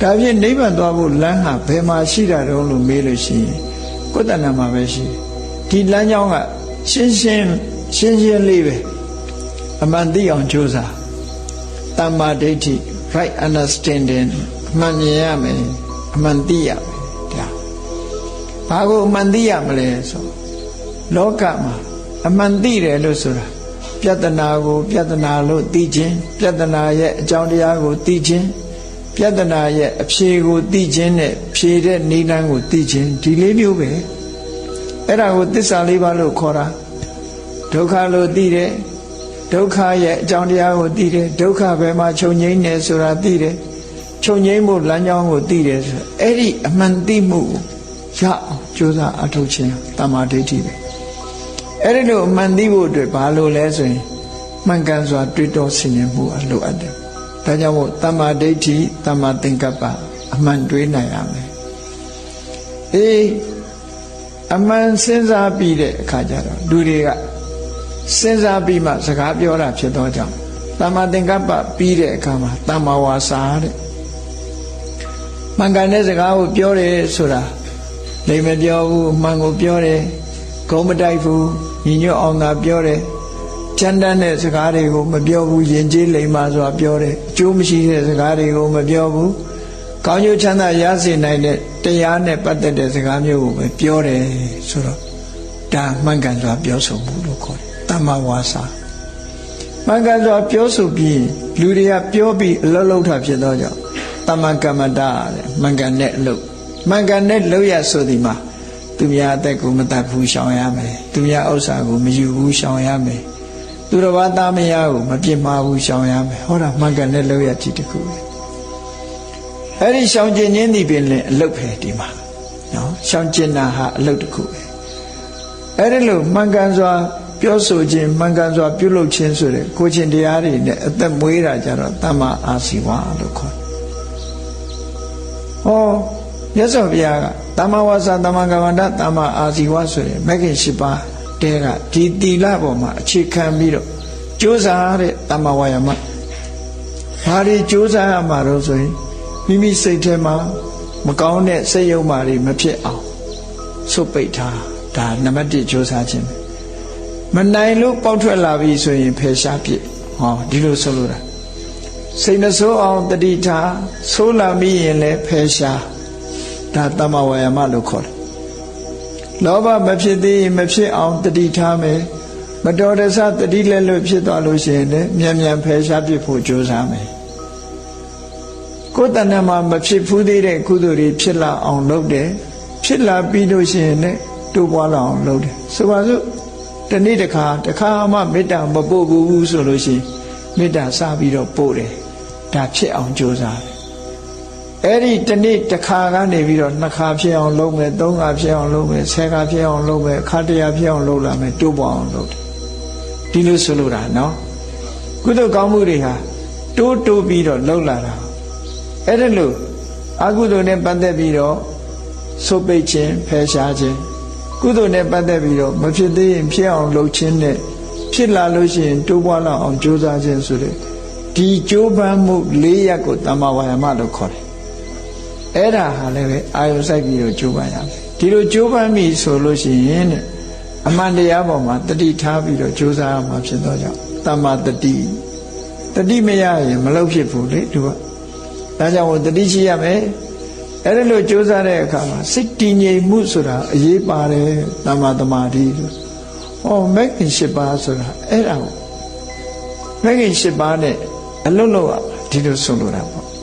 ဒါဖြင့်နိဗ္ဗာန်သွားဖို့လမ်းဟာဘယ်မှာရှိတာတုံးလို့မေးလို့ရှိရင်ကိုယ်တဏ္ဍာမှာပဲရှိဒီလမ်းကြောင်းကရှင်းရှင်းလေးပဲအမှန်သိအောင်ကြိုးစားတမ္မာဒိဋ္ဌိ right understanding အမှန်မြင်ရမယ်အမှန်သိရမယ်ဒါဘာကိုအမှန်သိရမလဲဆိုလောကမှာအမှန်သိတယ်လို့ဆိုတာပြဿနာကိုပြဿနာလို့သိခြင်းပြဿနာရဲ့အကြောင်းတရားကိုသိခြင်းပြဿနာရဲ့အဖြေကိုသိခြင်းနဲ့ဖြေတဲ့နိလန်းကိုသိခြင်းဒီလေးမျိုးပဲအဲ့ဒါကိုသစ္စာလေးပါးလို့ခေါ်တာဒုက္ခလို့သိတယ်ဒုက္ခရဲ့အကြောင်းတရားကိုသိတယ်ဒုက္ခဘယ်မှာချုပ်ငြိမ်းနေဆိုတာသိတယ်ချုပ်ငြိမ်းဖို့လမ်းကြောင်းကိုသိတယ်ဆိုအဲ့ဒီအမှန်သိမှုကိုရအောင်ကြိုးစားအထောက်ခြင်းတမ္မာဒိဋ္ဌိပဲအဲ့ဒီလိုအမှန်သိဖို့အတွက်ဘာလို့လဲဆိုရင်မှန်ကန်စွာတွေးတောဆင်ခြင်မှုအလိုအပ်တယ်ဒါကြောင့်မို့တမ္မာဒိဋ္ဌိတမ္မာသင်္ကပ္ပအမှန်တွေးနိုင်ရမယ်အမှန်စဉ်းစားပြီးတဲ့အခါကျတော့လူတွေကစဉ်းစားပြီးမှစကားပြောတာဖြစ်သောကြောင့်တမ္မာသင်္ကပ္ပပြီးတဲ့အခါမှာတမ္မာဝါစာတဲ့မှန်ကန်တဲ့စကားကိုပြောတယ်ဆိုတာလိမ်မပြောဘူးအမှန်ကိုပြောတယ်ဂုံမတိုက်ဘူးညီညွတ်အောင်သာပြောတယ်ချမ်းတမ်းတဲ့စကားတွေကိုမပြောဘူးယဉ်ကျေးလိမ်မာစွာပြောတယ်အကျိုးမရှိတဲ့စကားတွေကိုမပြောဘူးကောင်းကျိုးချမ်းသာရစေနိုင်တဲ့တရားနဲ့ပတ်သက်တဲ့စကားမျိုးကိုပဲပြောတယ်ဆိုတော့ဒါမှန်ကန်စွာပြောဆိုမှုလို့ခေါ်တယ်တမ္မာဝါစာမှန်ကန်စွာပြောဆိုပြီးလူတွေကပြောပြီးအလုပ်လုပ်တာဖြစ်သောကြောင့်တမ္မာကမ္မတာတဲ့မှန်ကန်တဲ့အလုပ်မှန်ကန်တဲ့လုပ်ရဆိုဒီမှာသူများအသက်ကိုမတတ်ဘူးရှောင်ရမယ်သူများဥစ္စာကိုမယူဘူးရှောင်ရမယ်သူတော်ဘာသားမယားကိုမပြစ်မှားဘူးရှောင်ရမယ်ဟောတာမှန်ကန်တဲ့လုပ်ရကြည့်တခုပဲအဲ့ဒီရှောင်ကျင်ခြင်းဒီပင်လည်းအလုပ်ပဲဒီမှာနော်ရှောင်ကျင်တာဟာအလုပ်တစ်ခုပဲအဲ့ဒီလိုမှန်ကန်စွာပြောဆိုခြင်းမှန်ကန်စွာပြုလုပ်ခြင်းဆိုတဲ့ကိုယ်ချင်းတရားတွေနဲ့အသက်မွေးတာကြတော့တမ္မာအာဇီဝလို့ခေါ်ဟောမြတ်စွာဘုရားကတမ္မာဝါစာတမ္မာကမ္မန္တတမ္မာအာဇီဝဆိုတဲ့မဂ္ဂင်၈ပါးတဲကဒီတီလပေါ်မှာအခြေခံပြီးတော့ကြိုးစားတဲ့တမ္မာဝါယာမဘာတွေကြိုးစားရမှာတော့ဆိုရင်မိမိစိတ်ထဲမှာမကောင်းတဲ့စိတ်ယုံမာတွေမဖြစ်အောင်ဆုတ်ပိတ်ထားဒါနံပါတ်1ကြိုးစားခြင်းမနိုင်လို့ပေါက်ထွက်လာပြီဆိုရင်ဖယ်ရှားပြစ်ဟောဒီလိုဆိုလို့တာစိတ်မဆိုးအောင်တတိထားဆိုးလာမိရင်လည်းဖယ်ရှားဒါတမ္မာဝါယာမလို့ခေါ်တယ်လောဘမဖြစ်သေးရင်မဖြစ်အောင်တတိထားမယ်မတော်တဆတတိလက်လွတ်ဖြစ်သွားလို့ရှိရင်လည်းမြန်မြန်ဖယ်ရှားပြစ်ဖို့ကြိုးစားမယ်ကိုယ်တဏ္ဍာမှာမဖြစ်ဘူးသေးတဲ့ကုသိုလ်တွေဖြစ်လာအောင်လုပ်တယ်ဖြစ်လာပြီးလို့ရှိရင်လည်းတိုးပွားလာအောင်လုပ်တယ်ဆိုပါစို့တနေ့တစ်ခါမှမေတ္တာမပို့ဘူးဆိုလို့ရှိရင်မေတ္တာစပြီးတော့ပို့တယ်ဒါဖြစ်အောင်ကြိုးစားတယ်အဲ့ဒီတနေ့တစ်ခါကနေပြီးတော့2ခါဖြစ်အောင်လုပ်မယ်3ခါဖြစ်အောင်လုပ်မယ်10ခါဖြစ်အောင်လုပ်မယ်အခါ100ဖြစ်အောင်လုပ်လာမယ်တိုးပွားအောင်လုပ်တယ်ဒီလိုဆိုလိုတာနော်ကုသိုလ်ကောင်းမှုတွေဟာတိုးပြီးတော့လုပ်လာတာအဲ့ဒါလို့အကုသိုလ်နဲ့ပတ်သက်ပြီးတော့ဆုတ်ပိတ်ခြင်းဖယ်ရှားခြင်းကုသိုလ်နဲ့ပတ်သက်ပြီးတော့မဖြစ်သေးရင်ဖြစ်အောင်လုပ်ခြင်းနဲ့ဖြစ်လာလို့ရှိရင်တိုးပွားလာအောင်ကြိုးစားခြင်းဆိုတဲ့ဒီကြိုးပမ်းမှု4ရပ်ကိုတမ္မာဝါယာမလို့ခေါ်တယ်အဲ့ဒါဟာလည်းပဲအာယုစိုက်ပြီးတော့ကြိုးပမ်းရမယ်ဒီလိုကြိုးပမ်းပြီဆိုလို့ရှိရင်တဲ့အမှန်တရားပေါ်မှာတတိထားပြီးတော့ကြိုးစားရမှာဖြစ်တော့ကြောင့်တမ္မာတတိမရရင်မလုပ်ဖြစ်ဘူးလေသူကဒါကြောင့်တတိရှိရမယ်အဲ့ဒါလို့ကြိုးစားတဲ့အခါမှာစိတ်တည်ငြိမ်မှုဆိုတာအရေးပါတယ်တမ္မာသမာဓိလို့ဟောမဂ္ဂင်၈ပါးဆိုတာအဲ့ဒါကိုမဂ္ဂင်၈ပါးနဲ့အလုံးလုံးဒီလိုဆိုလိုတာပေါ့